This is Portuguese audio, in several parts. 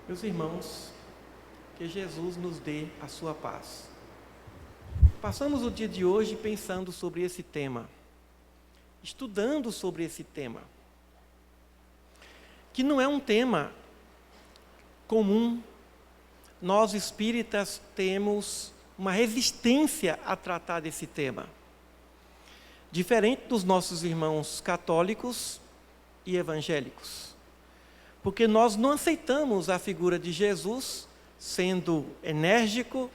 Meus irmãos, que Jesus nos dê a sua paz. Passamos o dia de hoje pensando sobre esse tema, estudando sobre esse tema, que não é um tema comum. Nós espíritas temos uma resistência a tratar desse tema, diferente dos nossos irmãos católicos e evangélicos, porque nós não aceitamos a figura de Jesus sendo enérgico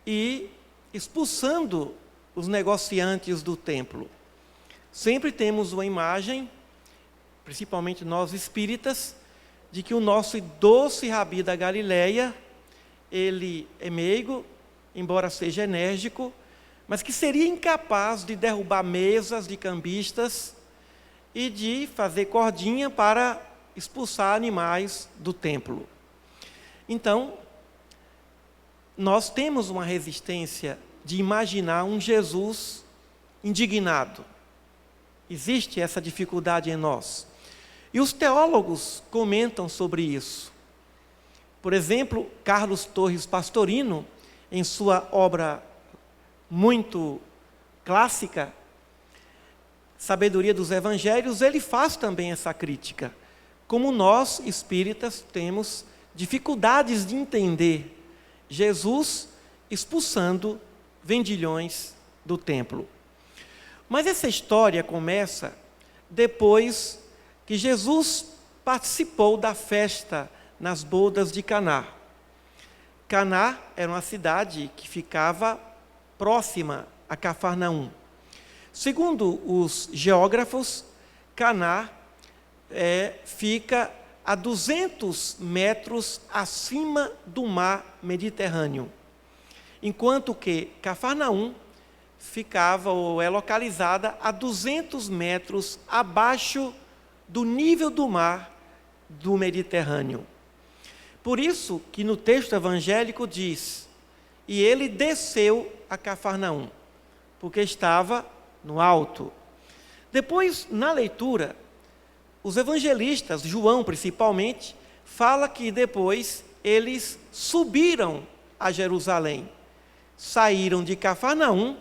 e expulsando os negociantes do templo. Sempre temos uma imagem, principalmente nós espíritas, de que o nosso doce Rabi da Galileia, ele é meigo, embora seja enérgico, mas que seria incapaz de derrubar mesas de cambistas e de fazer cordinha para expulsar animais do templo. Então, nós temos uma resistência de imaginar um Jesus indignado. Existe essa dificuldade em nós. E os teólogos comentam sobre isso. Por exemplo, Carlos Torres Pastorino, em sua obra muito clássica, Sabedoria dos Evangelhos, ele faz também essa crítica. Como nós, espíritas, temos dificuldades de entender Jesus expulsando vendilhões do templo. Mas essa história começa depois que Jesus participou da festa nas bodas de Caná. Caná era uma cidade que ficava próxima a Cafarnaum. Segundo os geógrafos, Caná fica a 200 metros acima do mar Mediterrâneo, enquanto que Cafarnaum ficava ou é localizada a 200 metros abaixo do nível do mar do Mediterrâneo. Por isso que no texto evangélico diz, e ele desceu a Cafarnaum, porque estava no alto. Depois, na leitura, os evangelistas, João principalmente, fala que depois eles subiram a Jerusalém. Saíram de Cafarnaum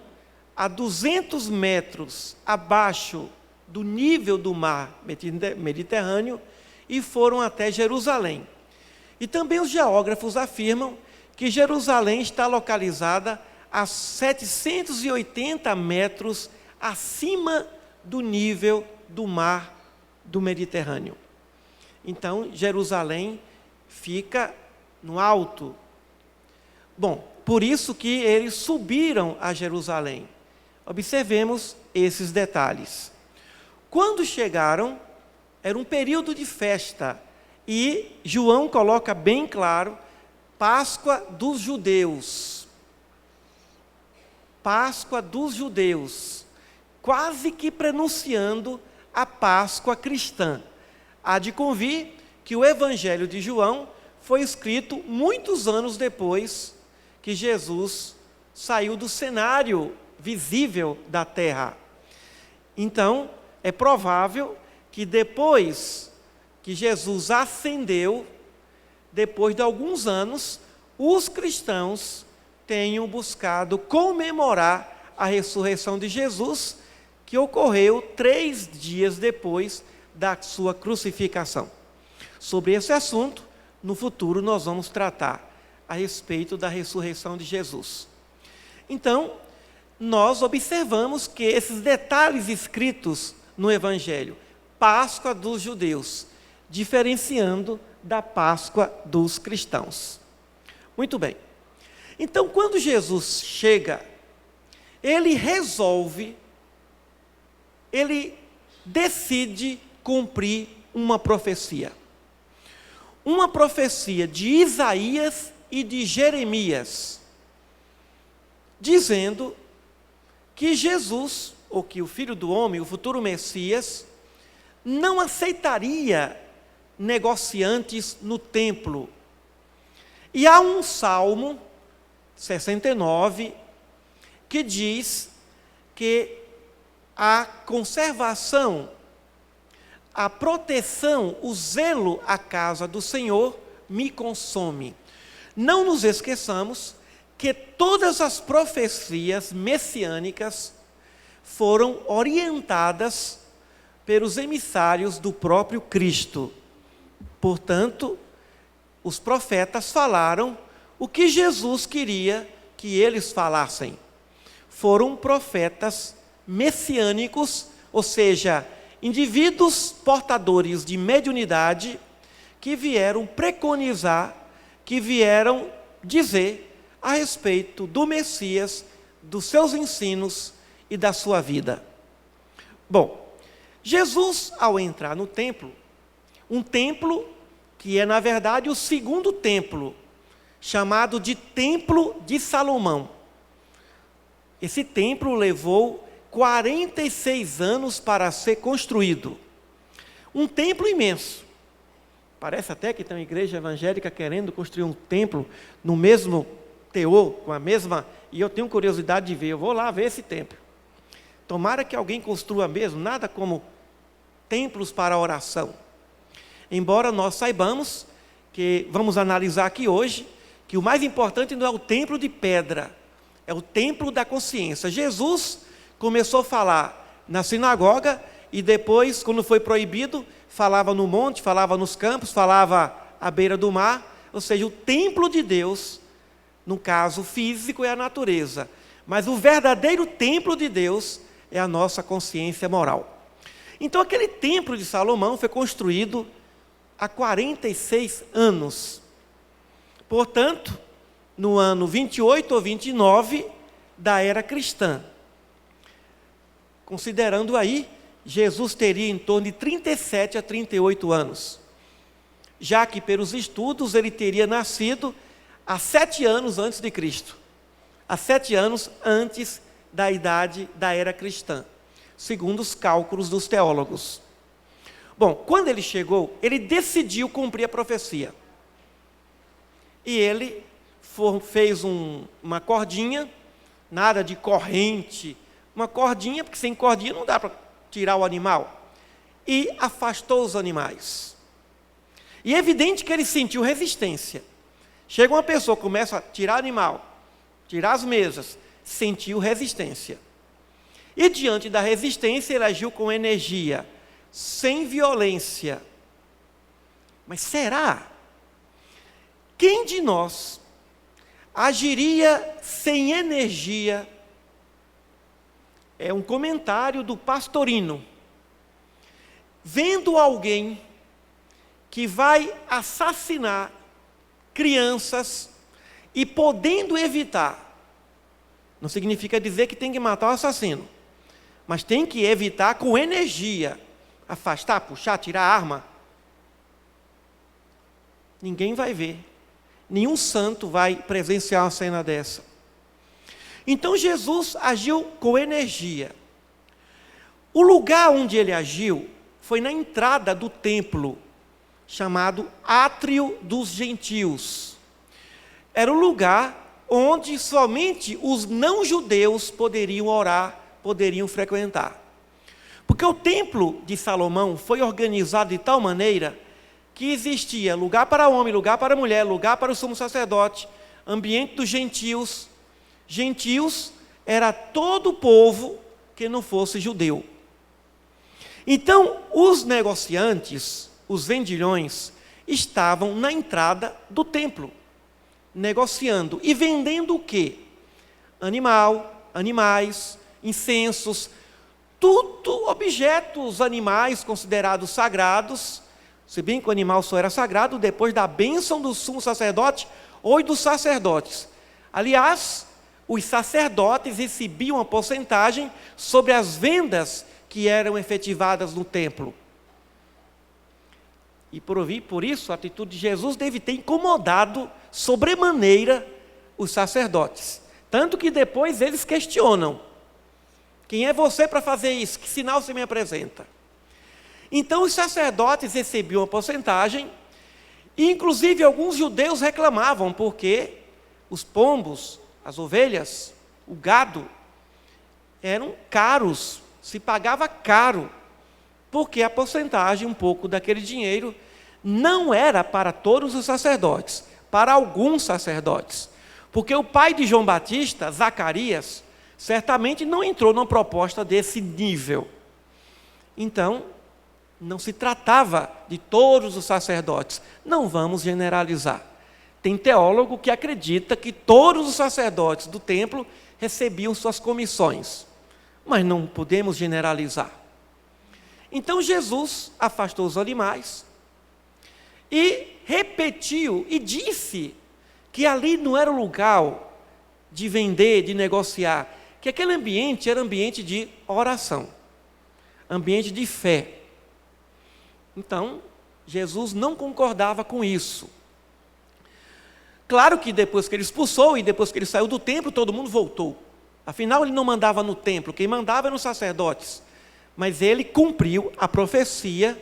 a 200 metros abaixo do nível do mar Mediterrâneo e foram até Jerusalém. E também os geógrafos afirmam que Jerusalém está localizada a 780 metros acima do nível do mar do Mediterrâneo. Então, Jerusalém fica no alto. Bom, por isso que eles subiram a Jerusalém. Observemos esses detalhes. Quando chegaram, era um período de festa, e João coloca bem claro, Páscoa dos judeus. Páscoa dos judeus, quase que pronunciando a Páscoa cristã. Há de convir que o Evangelho de João foi escrito muitos anos depois que Jesus saiu do cenário visível da terra. Então, é provável que depois que Jesus ascendeu, depois de alguns anos, os cristãos tenham buscado comemorar a ressurreição de Jesus, que ocorreu 3 dias depois da sua crucificação. Sobre esse assunto, no futuro nós vamos tratar a respeito da ressurreição de Jesus. Então, nós observamos que esses detalhes escritos no Evangelho, Páscoa dos judeus, diferenciando da Páscoa dos cristãos. Muito bem. Então, quando Jesus chega, ele decide cumprir uma profecia. Uma profecia de Isaías e de Jeremias, dizendo que Jesus, ou que o Filho do Homem, o futuro Messias, não aceitaria negociantes no templo. E há um Salmo 69 que diz que a conservação, a proteção, o zelo à casa do Senhor me consome. Não nos esqueçamos que todas as profecias messiânicas foram orientadas pelos emissários do próprio Cristo. Portanto, os profetas falaram o que Jesus queria que eles falassem. Foram profetas messiânicos, ou seja, indivíduos portadores de mediunidade que vieram preconizar, que vieram dizer a respeito do Messias, dos seus ensinos e da sua vida. Bom, Jesus, ao entrar no templo, um templo que é, na verdade, o segundo templo, chamado de Templo de Salomão. Esse templo levou 46 anos para ser construído. Um templo imenso. Parece até que tem uma igreja evangélica querendo construir um templo no mesmo teor, com a mesma... E eu tenho curiosidade de ver, eu vou lá ver esse templo. Tomara que alguém construa mesmo, nada como templos para oração. Embora nós saibamos, que vamos analisar aqui hoje, que o mais importante não é o templo de pedra, é o templo da consciência. Jesus começou a falar na sinagoga e depois, quando foi proibido, falava no monte, falava nos campos, falava à beira do mar. Ou seja, o templo de Deus, no caso físico, é a natureza. Mas o verdadeiro templo de Deus é a nossa consciência moral. Então, aquele templo de Salomão foi construído há 46 anos. Portanto, no ano 28 ou 29 da era cristã. Considerando aí, Jesus teria em torno de 37 a 38 anos. Já que, pelos estudos, ele teria nascido há 7 anos antes de Cristo. Há 7 anos antes da idade da era cristã, segundo os cálculos dos teólogos. Bom, quando ele chegou, ele decidiu cumprir a profecia. E ele fez uma cordinha, nada de corrente, uma cordinha, porque sem cordinha não dá para tirar o animal. E afastou os animais. E é evidente que ele sentiu resistência. Chega uma pessoa, começa a tirar animal, tirar as mesas, sentiu resistência. E diante da resistência, ele agiu com energia, sem violência. Mas será? Quem de nós agiria sem energia? É um comentário do Pastorino. Vendo alguém que vai assassinar crianças e podendo evitar, não significa dizer que tem que matar o assassino, mas tem que evitar com energia, afastar, puxar, tirar a arma. Ninguém vai ver, nenhum santo vai presenciar uma cena dessa. Então Jesus agiu com energia. O lugar onde ele agiu foi na entrada do templo, chamado Átrio dos Gentios. Era o lugar onde somente os não-judeus poderiam orar, poderiam frequentar. Porque o templo de Salomão foi organizado de tal maneira que existia lugar para homem, lugar para mulher, lugar para o sumo sacerdote, ambiente dos gentios. Gentios era todo o povo que não fosse judeu. Então, os negociantes, os vendilhões, estavam na entrada do templo, negociando e vendendo o quê? Animais, incensos, tudo objetos animais considerados sagrados, se bem que o animal só era sagrado depois da bênção do sumo sacerdote ou dos sacerdotes. Aliás, os sacerdotes recebiam uma porcentagem sobre as vendas que eram efetivadas no templo. E por isso, a atitude de Jesus deve ter incomodado sobremaneira os sacerdotes. Tanto que depois eles questionam: quem é você para fazer isso? Que sinal você me apresenta? Então os sacerdotes recebiam uma porcentagem, e inclusive alguns judeus reclamavam, porque os pombos, as ovelhas, o gado, eram caros, se pagava caro, porque a porcentagem, um pouco daquele dinheiro, não era para todos os sacerdotes, para alguns sacerdotes. Porque o pai de João Batista, Zacarias, certamente não entrou numa proposta desse nível. Então, não se tratava de todos os sacerdotes. Não vamos generalizar. Tem teólogo que acredita que todos os sacerdotes do templo recebiam suas comissões. Mas não podemos generalizar. Então Jesus afastou os animais e repetiu e disse que ali não era o lugar de vender, de negociar, que aquele ambiente era ambiente de oração, ambiente de fé. Então, Jesus não concordava com isso. Claro que depois que ele expulsou e depois que ele saiu do templo, todo mundo voltou. Afinal, ele não mandava no templo, quem mandava eram os sacerdotes. Mas ele cumpriu a profecia.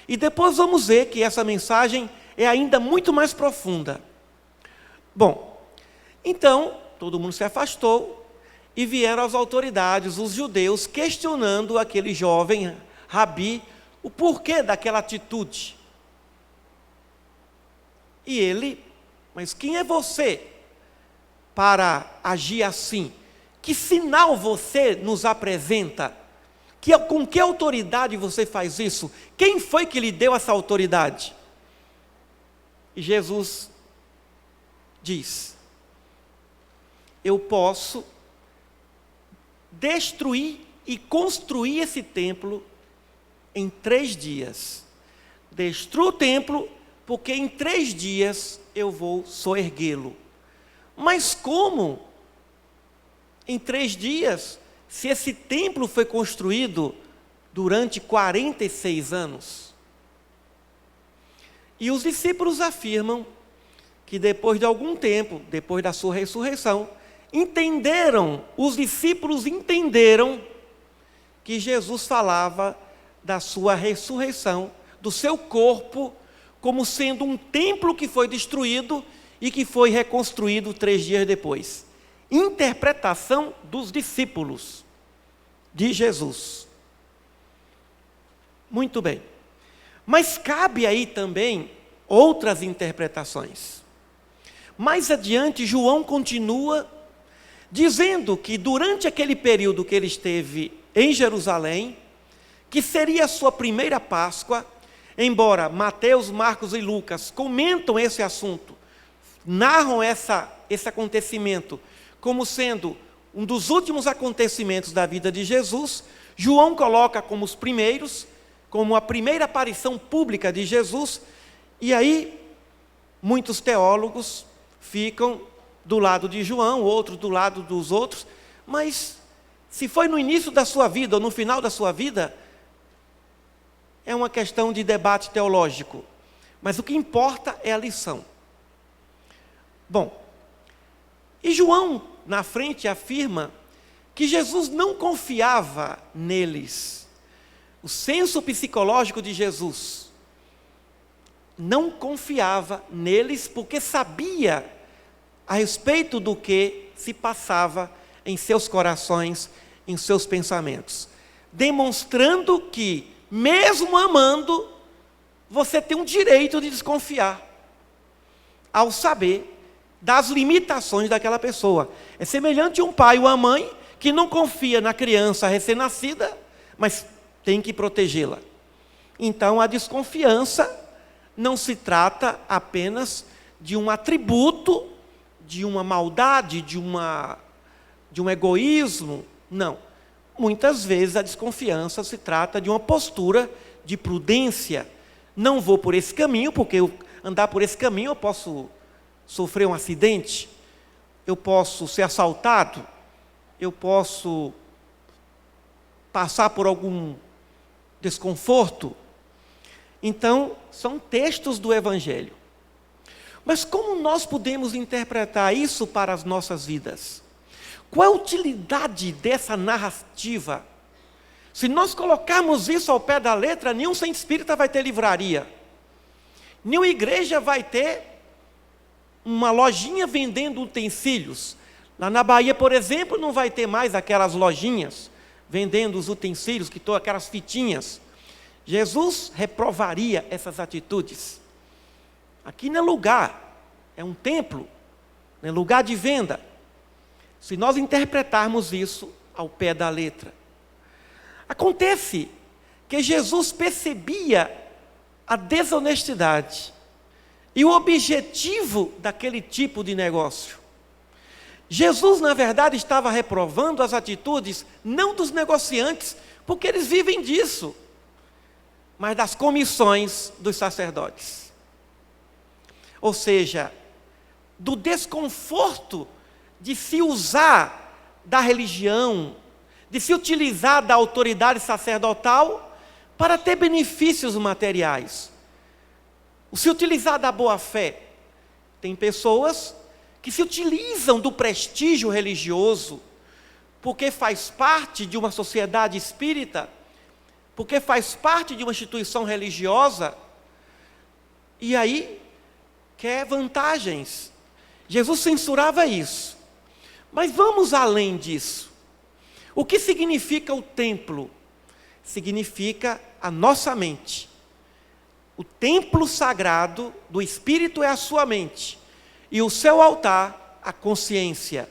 E depois vamos ver que essa mensagem é ainda muito mais profunda. Bom, então, todo mundo se afastou e vieram as autoridades, os judeus, questionando aquele jovem rabi, o porquê daquela atitude. E ele, mas quem é você para agir assim? Que sinal você nos apresenta? Com que autoridade você faz isso? Quem foi que lhe deu essa autoridade? E Jesus diz: eu posso destruir e construir esse templo em 3 dias. Destruo o templo, porque em 3 dias eu vou soerguê-lo. Mas como? Em 3 dias, se esse templo foi construído durante 46 anos. E os discípulos afirmam que depois de algum tempo, depois da sua ressurreição, os discípulos entenderam que Jesus falava da sua ressurreição, do seu corpo, como sendo um templo que foi destruído e que foi reconstruído 3 dias depois. Interpretação dos discípulos de Jesus. Muito bem. Mas cabe aí também outras interpretações. Mais adiante, João continua dizendo que durante aquele período que ele esteve em Jerusalém, que seria a sua primeira Páscoa, embora Mateus, Marcos e Lucas comentam esse assunto, narram esse acontecimento como sendo um dos últimos acontecimentos da vida de Jesus, João coloca como os primeiros, como a primeira aparição pública de Jesus, e aí muitos teólogos ficam do lado de João, outros do lado dos outros, mas se foi no início da sua vida ou no final da sua vida, é uma questão de debate teológico, mas o que importa é a lição. Bom, e João, na frente, afirma que Jesus não confiava neles. O senso psicológico de Jesus não confiava neles porque sabia a respeito do que se passava em seus corações, em seus pensamentos, demonstrando que, mesmo amando, você tem um direito de desconfiar, ao saber das limitações daquela pessoa. É semelhante a um pai ou a mãe que não confia na criança recém-nascida, mas tem que protegê-la. Então, a desconfiança não se trata apenas de um atributo, de uma maldade, de um egoísmo. Não. Muitas vezes a desconfiança se trata de uma postura de prudência. Não vou por esse caminho, porque andar por esse caminho eu posso sofrer um acidente, eu posso ser assaltado, eu posso passar por algum desconforto. Então, são textos do Evangelho. Mas como nós podemos interpretar isso para as nossas vidas? Qual a utilidade dessa narrativa? Se nós colocarmos isso ao pé da letra, nenhum centro espírita vai ter livraria. Nenhuma igreja vai ter uma lojinha vendendo utensílios. Lá na Bahia, por exemplo, não vai ter mais aquelas lojinhas vendendo os utensílios, aquelas fitinhas. Jesus reprovaria essas atitudes. Aqui não é lugar, é um templo, é lugar de venda. Se nós interpretarmos isso ao pé da letra. Acontece que Jesus percebia a desonestidade e o objetivo daquele tipo de negócio. Jesus, na verdade, estava reprovando as atitudes não dos negociantes, porque eles vivem disso, mas das comissões dos sacerdotes. Ou seja, do desconforto de se usar da religião, de se utilizar da autoridade sacerdotal para ter benefícios materiais. O se utilizar da boa-fé. Tem pessoas que se utilizam do prestígio religioso, porque faz parte de uma sociedade espírita, porque faz parte de uma instituição religiosa, e aí quer vantagens. Jesus censurava isso. Mas vamos além disso. O que significa o templo? Significa a nossa mente. O templo sagrado do Espírito é a sua mente. E o seu altar, a consciência.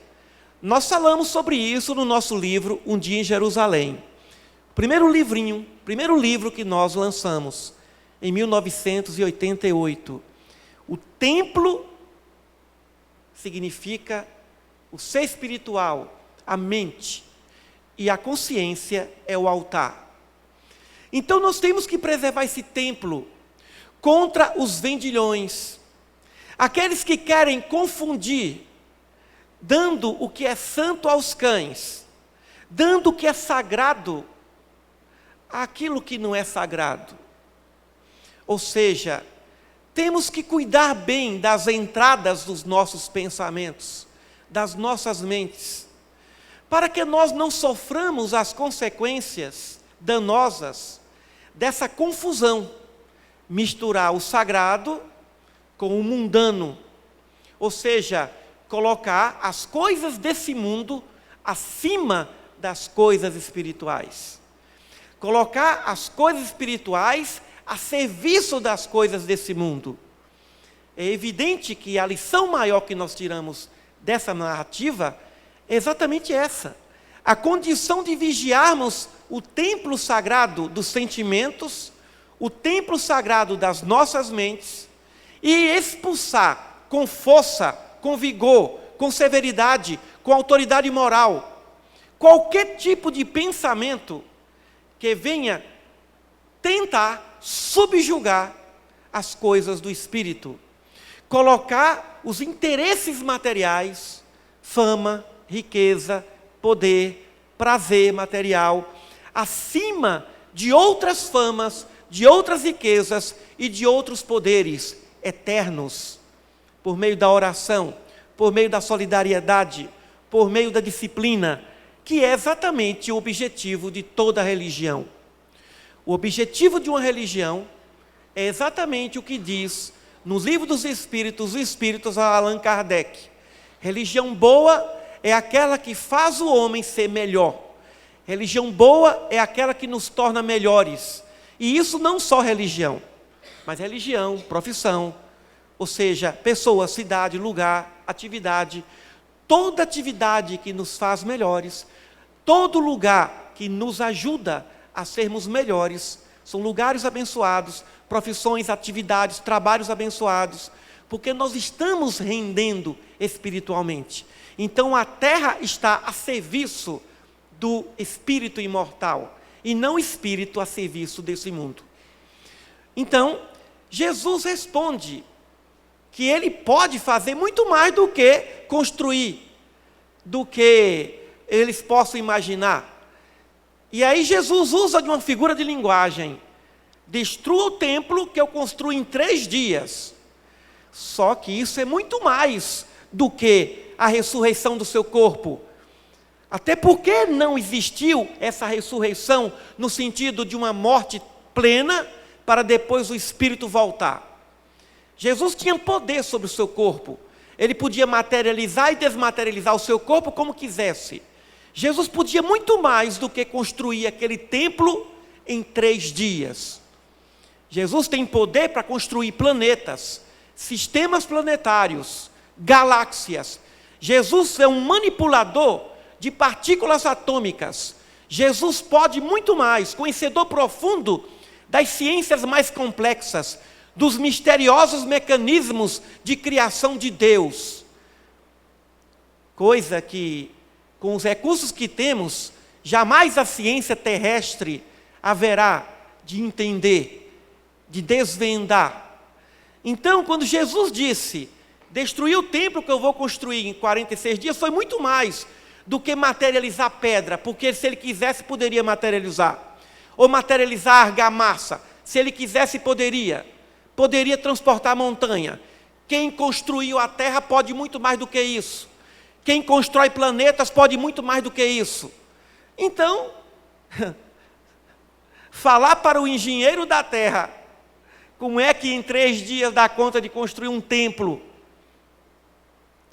Nós falamos sobre isso no nosso livro, Um Dia em Jerusalém. Primeiro livro que nós lançamos, em 1988. O templo significa o ser espiritual, a mente, e a consciência é o altar. Então nós temos que preservar esse templo contra os vendilhões, aqueles que querem confundir, dando o que é santo aos cães, dando o que é sagrado àquilo que não é sagrado. Ou seja, temos que cuidar bem das entradas dos nossos pensamentos, das nossas mentes, para que nós não soframos as consequências danosas dessa confusão, misturar o sagrado com o mundano, ou seja, colocar as coisas desse mundo acima das coisas espirituais, colocar as coisas espirituais a serviço das coisas desse mundo. É evidente que a lição maior que nós tiramos dessa narrativa é exatamente essa: a condição de vigiarmos o templo sagrado dos sentimentos, o templo sagrado das nossas mentes, e expulsar com força, com vigor, com severidade, com autoridade moral, qualquer tipo de pensamento que venha tentar subjugar as coisas do espírito, colocar os interesses materiais, fama, riqueza, poder, prazer material, acima de outras famas, de outras riquezas e de outros poderes eternos, por meio da oração, por meio da solidariedade, por meio da disciplina, que é exatamente o objetivo de toda religião. O objetivo de uma religião é exatamente o que diz nos livros dos Espíritos, os Espíritos a Allan Kardec. Religião boa é aquela que faz o homem ser melhor. Religião boa é aquela que nos torna melhores. E isso não só religião, mas religião, profissão, ou seja, pessoa, cidade, lugar, atividade. Toda atividade que nos faz melhores, todo lugar que nos ajuda a sermos melhores, são lugares abençoados, profissões, atividades, trabalhos abençoados, porque nós estamos rendendo espiritualmente. Então a terra está a serviço do espírito imortal, e não o espírito a serviço desse mundo. Então, Jesus responde que ele pode fazer muito mais do que construir, do que eles possam imaginar. E aí Jesus usa de uma figura de linguagem: destrua o templo que eu construo em 3 dias. Só que isso é muito mais do que a ressurreição do seu corpo. Até porque não existiu essa ressurreição no sentido de uma morte plena para depois o espírito voltar. Jesus tinha poder sobre o seu corpo. Ele podia materializar e desmaterializar o seu corpo como quisesse. Jesus podia muito mais do que construir aquele templo em 3 dias. Jesus tem poder para construir planetas, sistemas planetários, galáxias. Jesus é um manipulador de partículas atômicas. Jesus pode muito mais, conhecedor profundo das ciências mais complexas, dos misteriosos mecanismos de criação de Deus. Coisa que, com os recursos que temos, jamais a ciência terrestre haverá de entender, de desvendar. Então, quando Jesus disse, destruir o templo que eu vou construir em 46 dias, foi muito mais do que materializar pedra, porque se ele quisesse, poderia materializar. Ou materializar argamassa, se ele quisesse, poderia transportar montanha. Quem construiu a terra pode muito mais do que isso. Quem constrói planetas pode muito mais do que isso. Então, falar para o engenheiro da terra, como é que em 3 dias dá conta de construir um templo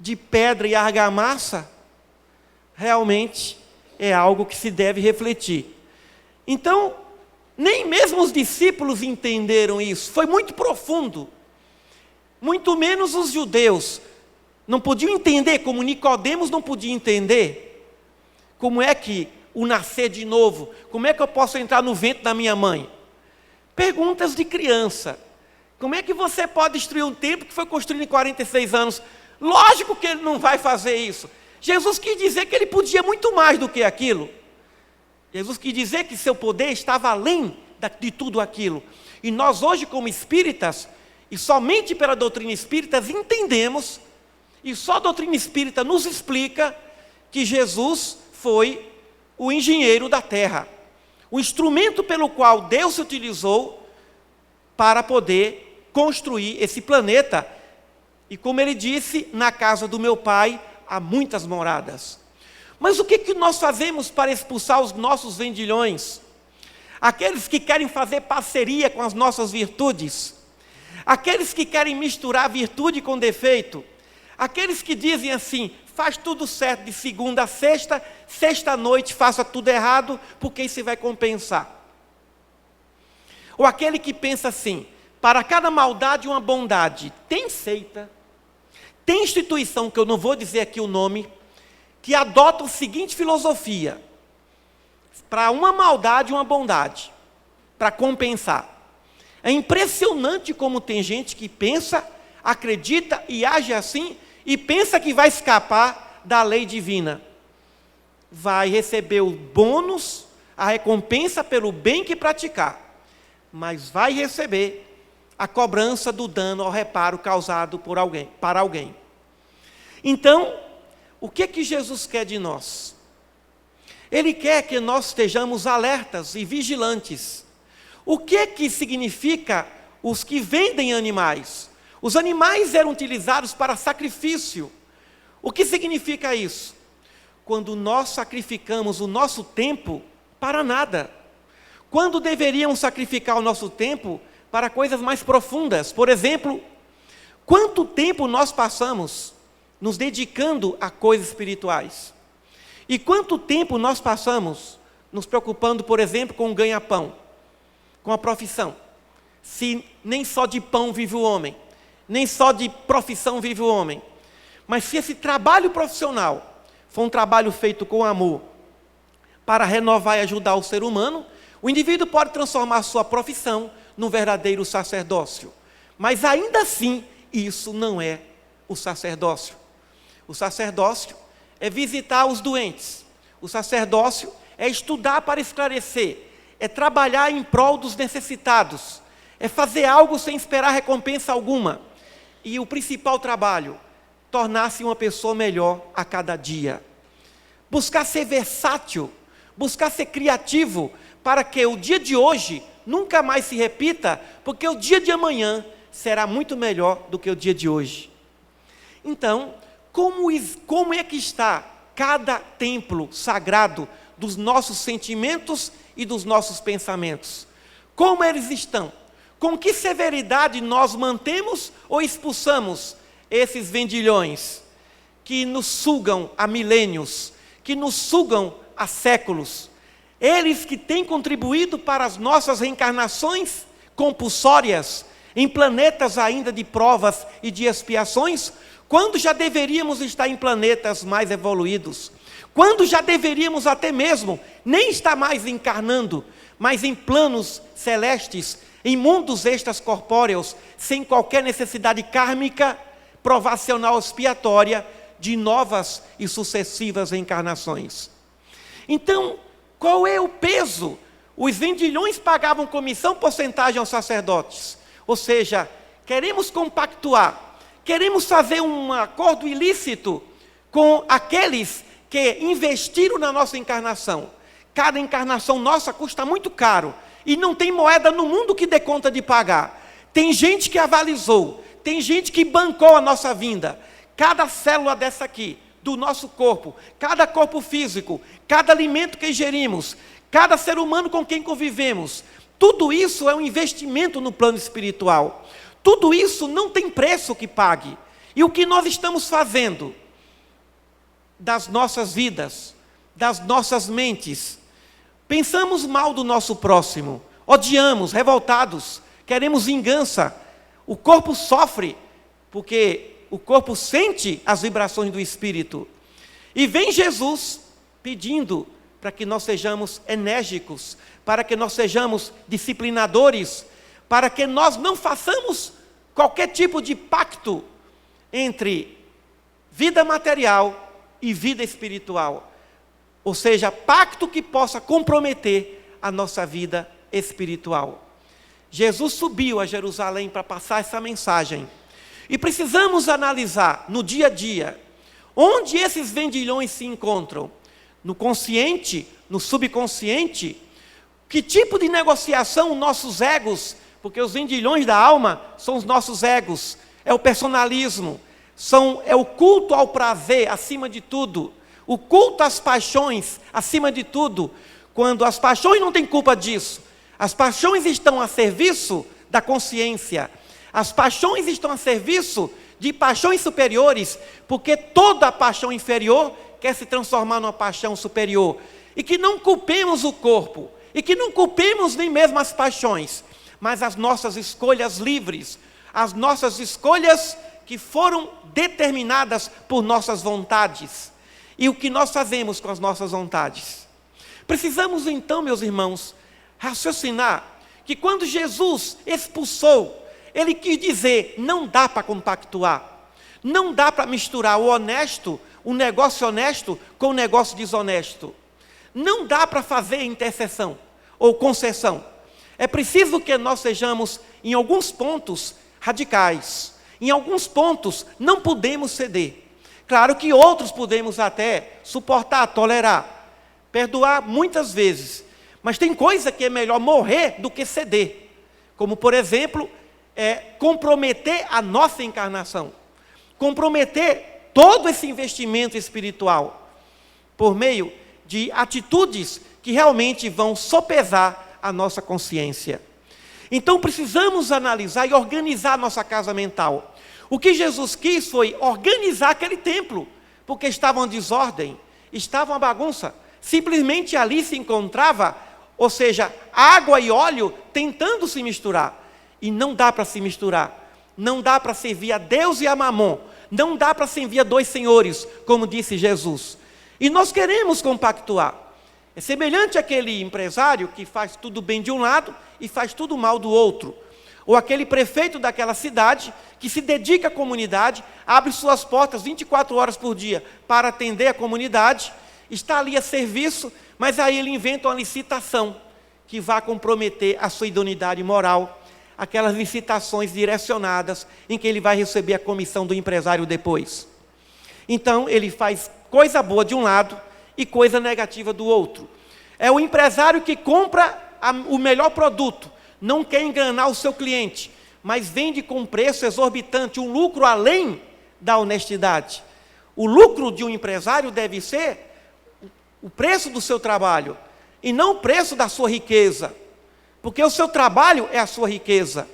de pedra e argamassa, realmente é algo que se deve refletir. Então, nem mesmo os discípulos entenderam isso, foi muito profundo. Muito menos os judeus. Não podiam entender, como Nicodemos não podia entender. Como é que o nascer de novo, como é que eu posso entrar no ventre da minha mãe? Perguntas de criança. Como é que você pode destruir um templo que foi construído em 46 anos? Lógico que ele não vai fazer isso. Jesus quis dizer que ele podia muito mais do que aquilo. Jesus quis dizer que seu poder estava além de tudo aquilo. E nós hoje, como espíritas, e somente pela doutrina espírita, entendemos, e só a doutrina espírita nos explica, que Jesus foi o engenheiro da terra. O instrumento pelo qual Deus se utilizou para poder construir esse planeta. E como ele disse, na casa do meu pai há muitas moradas. Mas o que nós fazemos para expulsar os nossos vendilhões? Aqueles que querem fazer parceria com as nossas virtudes. Aqueles que querem misturar virtude com defeito. Aqueles que dizem assim, faz tudo certo de segunda a sexta, sexta-noite faça tudo errado, porque isso vai compensar. Ou aquele que pensa assim, para cada maldade uma bondade. Tem seita, tem instituição, que eu não vou dizer aqui o nome, que adota a seguinte filosofia: para uma maldade, uma bondade, para compensar. É impressionante como tem gente que pensa, acredita e age assim, e pensa que vai escapar da lei divina. Vai receber o bônus, a recompensa pelo bem que praticar, mas vai receber a cobrança do dano ao reparo causado por alguém, para alguém. Então, o que Jesus quer de nós? Ele quer que nós estejamos alertas e vigilantes. O que significa os que vendem animais? Os animais eram utilizados para sacrifício. O que significa isso? Quando nós sacrificamos o nosso tempo para nada. Quando deveríamos sacrificar o nosso tempo para coisas mais profundas. Por exemplo, quanto tempo nós passamos nos dedicando a coisas espirituais? E quanto tempo nós passamos nos preocupando, por exemplo, com o ganha-pão, com a profissão? Se nem só de pão vive o homem, nem só de profissão vive o homem. Mas se esse trabalho profissional for um trabalho feito com amor, para renovar e ajudar o ser humano, o indivíduo pode transformar sua profissão num verdadeiro sacerdócio. Mas ainda assim, isso não é o sacerdócio. O sacerdócio é visitar os doentes. O sacerdócio é estudar para esclarecer. É trabalhar em prol dos necessitados. É fazer algo sem esperar recompensa alguma. E o principal trabalho, tornar-se uma pessoa melhor a cada dia. Buscar ser versátil, buscar ser criativo, para que o dia de hoje nunca mais se repita, porque o dia de amanhã será muito melhor do que o dia de hoje. Então, como é que está cada templo sagrado dos nossos sentimentos e dos nossos pensamentos? Como eles estão? Com que severidade nós mantemos ou expulsamos esses vendilhões que nos sugam há milênios, que nos sugam há séculos? Eles que têm contribuído para as nossas reencarnações compulsórias, em planetas ainda de provas e de expiações, quando já deveríamos estar em planetas mais evoluídos, quando já deveríamos até mesmo nem estar mais encarnando, mas em planos celestes, em mundos extracorpóreos, sem qualquer necessidade kármica, provacional, expiatória, de novas e sucessivas encarnações. Então, qual é o peso? Os vendilhões pagavam comissão, porcentagem aos sacerdotes. Ou seja, queremos compactuar, queremos fazer um acordo ilícito com aqueles que investiram na nossa encarnação. Cada encarnação nossa custa muito caro e não tem moeda no mundo que dê conta de pagar. Tem gente que avalizou, tem gente que bancou a nossa vinda. Cada célula dessa aqui, do nosso corpo, cada corpo físico, cada alimento que ingerimos, cada ser humano com quem convivemos, tudo isso é um investimento no plano espiritual. Tudo isso não tem preço que pague. E o que nós estamos fazendo das nossas vidas, das nossas mentes? Pensamos mal do nosso próximo, odiamos, revoltados, queremos vingança. O corpo sofre, porque o corpo sente as vibrações do Espírito. E vem Jesus pedindo para que nós sejamos enérgicos, para que nós sejamos disciplinadores, para que nós não façamos qualquer tipo de pacto entre vida material e vida espiritual. Ou seja, pacto que possa comprometer a nossa vida espiritual. Jesus subiu a Jerusalém para passar essa mensagem. E precisamos analisar no dia a dia, onde esses vendilhões se encontram. No consciente, no subconsciente, que tipo de negociação nossos egos, porque os vendilhões da alma são os nossos egos, é o personalismo, é o culto ao prazer acima de tudo, o culto às paixões acima de tudo, quando as paixões não têm culpa disso, as paixões estão a serviço da consciência, as paixões estão a serviço de paixões superiores, porque toda paixão inferior quer se transformar numa paixão superior, e que não culpemos o corpo, e que não culpemos nem mesmo as paixões, mas as nossas escolhas livres, as nossas escolhas que foram determinadas por nossas vontades, e o que nós fazemos com as nossas vontades. Precisamos então, meus irmãos, raciocinar que quando Jesus expulsou, ele quis dizer, não dá para compactuar, não dá para misturar o honesto, o negócio honesto com o negócio desonesto. Não dá para fazer intercessão ou concessão. É preciso que nós sejamos, em alguns pontos, radicais. Em alguns pontos, não podemos ceder. Claro que outros podemos até suportar, tolerar, perdoar muitas vezes. Mas tem coisa que é melhor morrer do que ceder. Como, por exemplo, comprometer a nossa encarnação. Comprometer todo esse investimento espiritual por meio de atitudes que realmente vão sopesar a nossa consciência. Então precisamos analisar e organizar nossa casa mental. O que Jesus quis foi organizar aquele templo, porque estava uma desordem, estava uma bagunça. Simplesmente ali se encontrava, ou seja, água e óleo tentando se misturar. E não dá para se misturar, não dá para servir a Deus e a Mamon, não dá para servir a dois senhores, como disse Jesus. E nós queremos compactuar. É semelhante àquele empresário que faz tudo bem de um lado e faz tudo mal do outro. Ou aquele prefeito daquela cidade que se dedica à comunidade, abre suas portas 24 horas por dia para atender a comunidade, está ali a serviço, mas aí ele inventa uma licitação que vai comprometer a sua idoneidade moral, aquelas licitações direcionadas em que ele vai receber a comissão do empresário depois. Então, ele faz coisa boa de um lado e coisa negativa do outro. É o empresário que compra o melhor produto, não quer enganar o seu cliente, mas vende com preço exorbitante, um lucro além da honestidade. O lucro de um empresário deve ser o preço do seu trabalho, e não o preço da sua riqueza, porque o seu trabalho é a sua riqueza.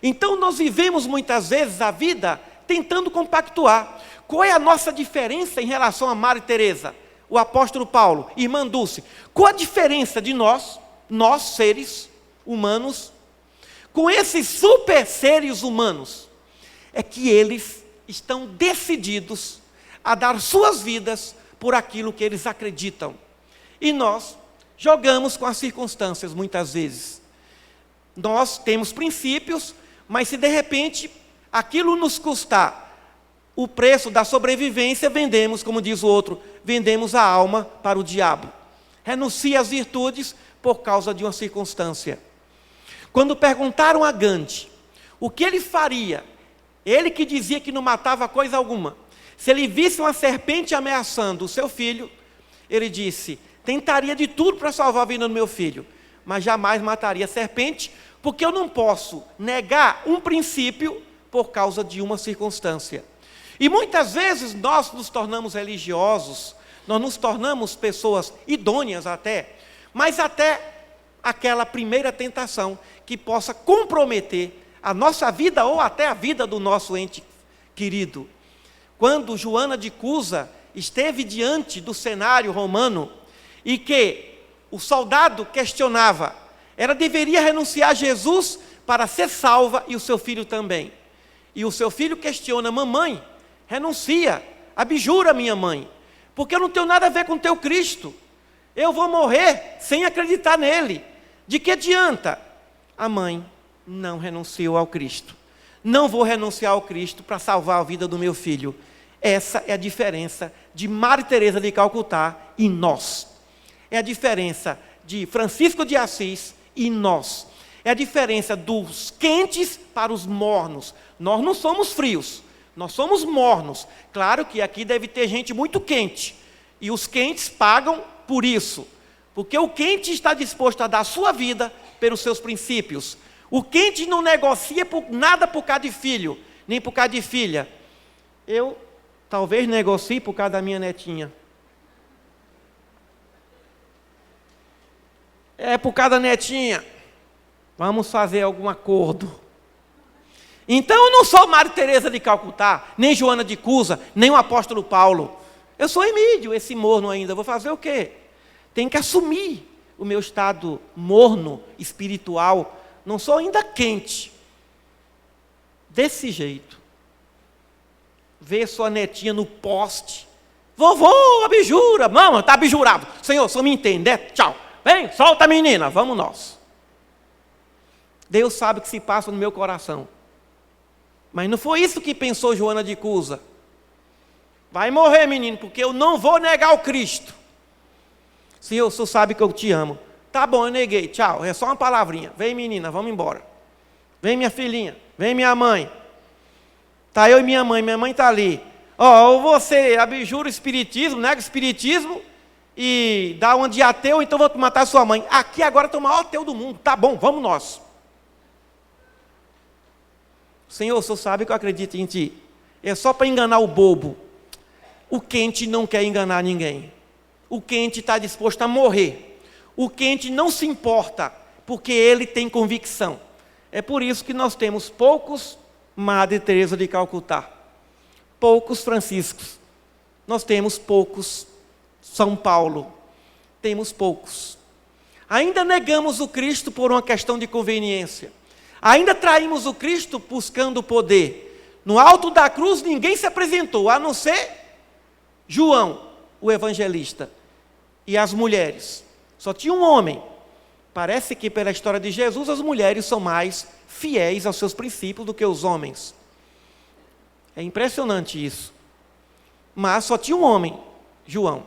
Então nós vivemos muitas vezes a vida tentando compactuar. Qual é a nossa diferença em relação a Maria Teresa, o apóstolo Paulo, irmã Dulce? Qual a diferença de nós seres humanos? com esses super seres humanos, é que eles estão decididos a dar suas vidas por aquilo que eles acreditam. E nós jogamos com as circunstâncias muitas vezes. Nós temos princípios, mas se de repente aquilo nos custar o preço da sobrevivência, vendemos, como diz o outro, vendemos a alma para o diabo. Renuncia às virtudes por causa de uma circunstância. Quando perguntaram a Gandhi o que ele faria, ele que dizia que não matava coisa alguma, se ele visse uma serpente ameaçando o seu filho, ele disse: tentaria de tudo para salvar a vida do meu filho, mas jamais mataria a serpente, porque eu não posso negar um princípio por causa de uma circunstância. E muitas vezes nós nos tornamos religiosos, nós nos tornamos pessoas idôneas até, mas até aquela primeira tentação que possa comprometer a nossa vida ou até a vida do nosso ente querido. Quando Joana de Cusa esteve diante do cenário romano e que o soldado questionava, ela deveria renunciar a Jesus para ser salva e o seu filho também. E o seu filho questiona: mamãe, renuncia, abjura minha mãe, porque eu não tenho nada a ver com o teu Cristo. Eu vou morrer sem acreditar nele. De que adianta? A mãe não renunciou ao Cristo. Não vou renunciar ao Cristo para salvar a vida do meu filho. Essa é a diferença de Maria Teresa de Calcutá e nós. É a diferença de Francisco de Assis e nós. É a diferença dos quentes para os mornos. Nós não somos frios, nós somos mornos. Claro que aqui deve ter gente muito quente, e os quentes pagam por isso, porque o quente está disposto a dar a sua vida pelos seus princípios. O quente não negocia nada por causa de filho, nem por causa de filha. Eu talvez negocie por causa da minha netinha. É por causa da netinha. Vamos fazer algum acordo. Então eu não sou Maria Teresa de Calcutá, nem Joana de Cusa, nem o apóstolo Paulo. Eu sou Emídio, esse morno ainda. Vou fazer o quê? Tenho que assumir o meu estado morno, espiritual. Não sou ainda quente. Desse jeito. Ver sua netinha no poste. Vovô, abjura. Mama, está abjurado. Senhor, só me entende, né? Tchau. Vem, solta a menina, vamos nós. Deus sabe o que se passa no meu coração. Mas não foi isso que pensou Joana de Cusa. Vai morrer, menino, porque eu não vou negar o Cristo. Senhor, o senhor sabe que eu te amo. Tá bom, eu neguei, tchau, é só uma palavrinha. Vem, menina, vamos embora. Vem, minha filhinha, vem, minha mãe. Tá eu e minha mãe está ali. Ou você abjura o espiritismo, nega o espiritismo e dá uma de ateu, então vou matar sua mãe. Aqui agora tem o maior ateu do mundo. Tá bom, vamos nós. Senhor, o senhor sabe que eu acredito em ti. É só para enganar o bobo. O quente não quer enganar ninguém. O quente está disposto a morrer. O quente não se importa, porque ele tem convicção. É por isso que nós temos poucos Madre Teresa de Calcutá, poucos Franciscos. Nós temos poucos São Paulo. Temos poucos. Ainda negamos o Cristo por uma questão de conveniência. Ainda traímos o Cristo buscando o poder. No alto da cruz ninguém se apresentou, a não ser João, o evangelista, e as mulheres. Só tinha um homem. Parece que pela história de Jesus as mulheres são mais fiéis aos seus princípios do que os homens. É impressionante isso. Mas só tinha um homem, João,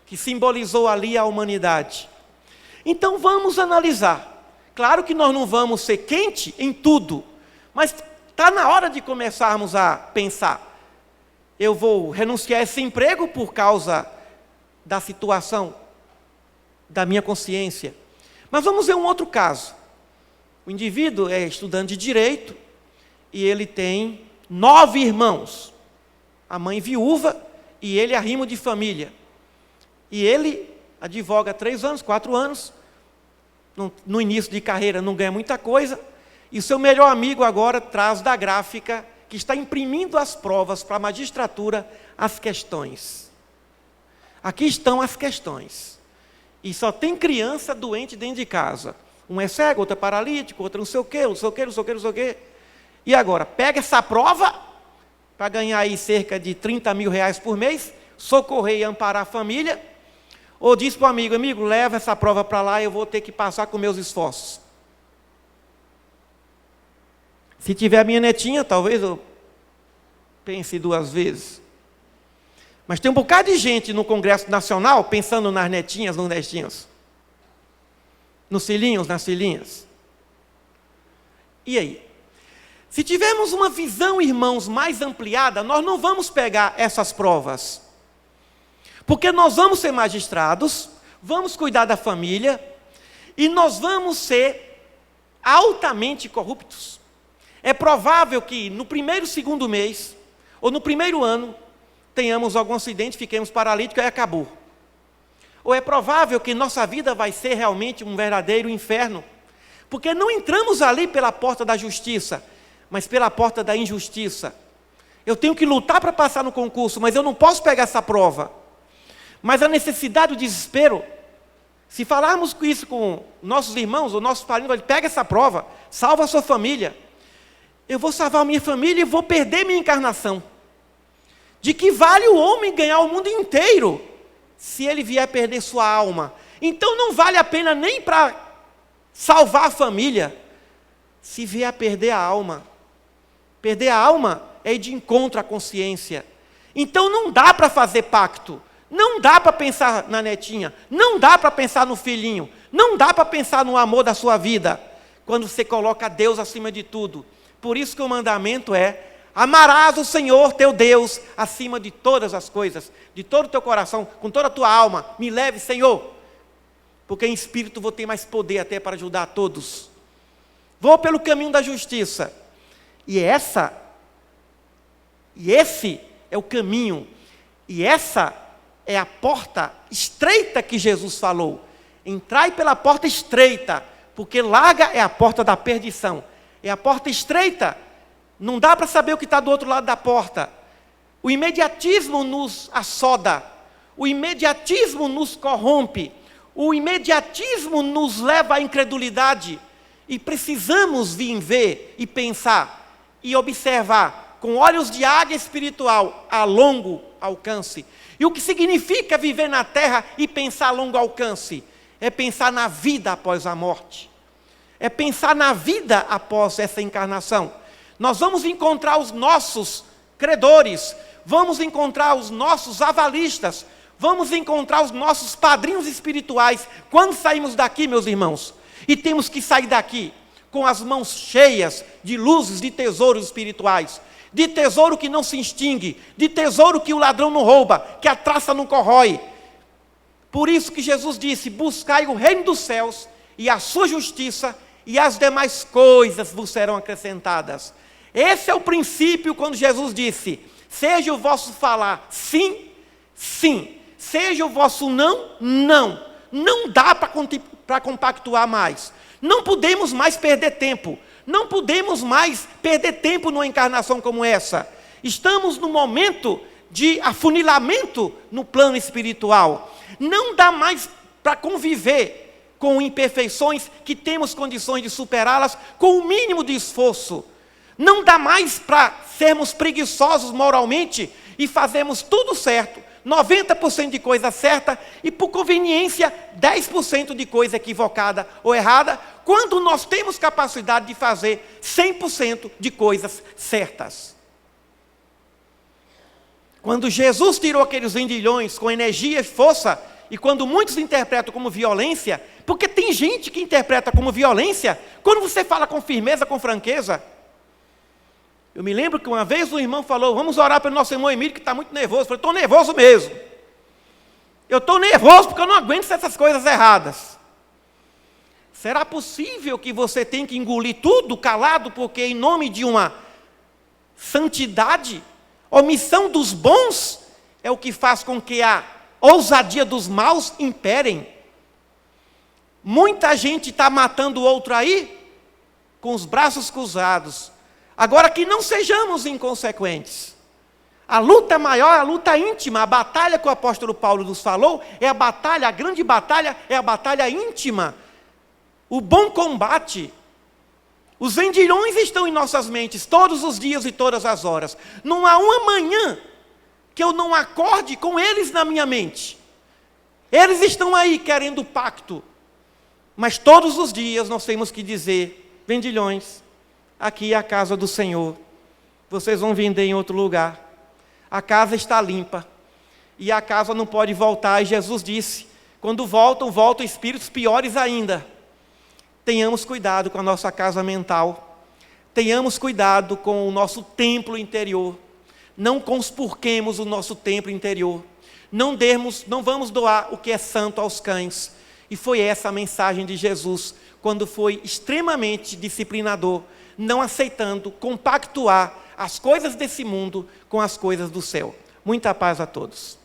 que simbolizou ali a humanidade. Então vamos analisar. Claro que nós não vamos ser quente em tudo, mas está na hora de começarmos a pensar. Eu vou renunciar a esse emprego por causa da situação da minha consciência. Mas vamos ver um outro caso. O indivíduo é estudante de direito e ele tem 9 irmãos. A mãe viúva e ele arrimo de família. E ele advoga 3 anos, 4 anos. No início de carreira não ganha muita coisa, e o seu melhor amigo agora traz da gráfica, que está imprimindo as provas para a magistratura, as questões. Aqui estão as questões. E só tem criança doente dentro de casa. Um é cego, outro é paralítico, outro não sei o quê, não sei o quê, não sei o quê, não sei o quê. E agora, pega essa prova para ganhar aí cerca de 30 mil reais por mês, socorrer e amparar a família, ou diz para o amigo, amigo, leva essa prova para lá, eu vou ter que passar com meus esforços. Se tiver a minha netinha, talvez eu pense duas vezes. Mas tem um bocado de gente no Congresso Nacional pensando nas netinhas, nos netinhos. Nos filhinhos, nas filhinhas. E aí? Se tivermos uma visão, irmãos, mais ampliada, nós não vamos pegar essas provas. Porque nós vamos ser magistrados, vamos cuidar da família, e nós vamos ser altamente corruptos. É provável que no primeiro, segundo mês, ou no primeiro ano, tenhamos algum acidente, fiquemos paralíticos e acabou. Ou é provável que nossa vida vai ser realmente um verdadeiro inferno, porque não entramos ali pela porta da justiça, mas pela porta da injustiça. Eu tenho que lutar para passar no concurso, mas eu não posso pegar essa prova. Mas a necessidade, o desespero, se falarmos isso com nossos irmãos ou nossos parentes, pega essa prova, salva a sua família. Eu vou salvar a minha família e vou perder minha encarnação. De que vale o homem ganhar o mundo inteiro, se ele vier perder sua alma? Então não vale a pena nem para salvar a família, se vier a perder a alma. Perder a alma é ir de encontro à consciência. Então não dá para fazer pacto, não dá para pensar na netinha, não dá para pensar no filhinho, não dá para pensar no amor da sua vida, quando você coloca Deus acima de tudo. Por isso que o mandamento é: amarás o Senhor teu Deus acima de todas as coisas, de todo o teu coração, com toda a tua alma. Me leve, Senhor, porque em espírito vou ter mais poder até para ajudar a todos. Vou pelo caminho da justiça. E esse é o caminho, e essa é a porta estreita que Jesus falou. Entrai pela porta estreita, porque larga é a porta da perdição. É a porta estreita, não dá para saber o que está do outro lado da porta. O imediatismo nos assoda, o imediatismo nos corrompe, o imediatismo nos leva à incredulidade. E precisamos vir ver e pensar e observar com olhos de águia espiritual a longo alcance. E o que significa viver na terra e pensar a longo alcance? É pensar na vida após a morte. É pensar na vida após essa encarnação. Nós vamos encontrar os nossos credores, vamos encontrar os nossos avalistas, vamos encontrar os nossos padrinhos espirituais. Quando saímos daqui, meus irmãos, e temos que sair daqui com as mãos cheias de luzes, de tesouros espirituais, de tesouro que não se extingue, de tesouro que o ladrão não rouba, que a traça não corrói. Por isso que Jesus disse: buscai o reino dos céus e a sua justiça, e as demais coisas vos serão acrescentadas. Esse é o princípio quando Jesus disse: seja o vosso falar sim, sim, seja o vosso não, não. Não dá para compactuar mais. Não podemos mais perder tempo. Não podemos mais perder tempo numa encarnação como essa. Estamos no momento de afunilamento no plano espiritual. Não dá mais para conviver com imperfeições que temos condições de superá-las com o mínimo de esforço. Não dá mais para sermos preguiçosos moralmente e fazermos tudo certo, 90% de coisa certa e, por conveniência, 10% de coisa equivocada ou errada, quando nós temos capacidade de fazer 100% de coisas certas. Quando Jesus tirou aqueles vendilhões com energia e força, e quando muitos interpretam como violência, porque tem gente que interpreta como violência, quando você fala com firmeza, com franqueza. Eu me lembro que uma vez um irmão falou: vamos orar pelo nosso irmão Emílio, que está muito nervoso. Eu falei: estou nervoso mesmo. Eu estou nervoso porque eu não aguento essas coisas erradas. Será possível que você tenha que engolir tudo calado, porque em nome de uma santidade, omissão dos bons é o que faz com que a ousadia dos maus imperem? Muita gente está matando o outro aí, com os braços cruzados. Agora, que não sejamos inconsequentes. A luta maior, a luta íntima, a batalha que o apóstolo Paulo nos falou, é a batalha, a grande batalha, é a batalha íntima. o bom combate. Os vendilhões estão em nossas mentes todos os dias e todas as horas. Não há uma manhã que eu não acorde com eles na minha mente. Eles estão aí querendo pacto. Mas todos os dias nós temos que dizer: vendilhões, aqui é a casa do Senhor. Vocês vão vender em outro lugar. A casa está limpa. E a casa não pode voltar. E Jesus disse: quando voltam, voltam espíritos piores ainda. Tenhamos cuidado com a nossa casa mental. Tenhamos cuidado com o nosso templo interior. Não conspurquemos o nosso templo interior. Não vamos doar o que é santo aos cães. E foi essa a mensagem de Jesus, quando foi extremamente disciplinador, não aceitando compactuar as coisas desse mundo com as coisas do céu. Muita paz a todos.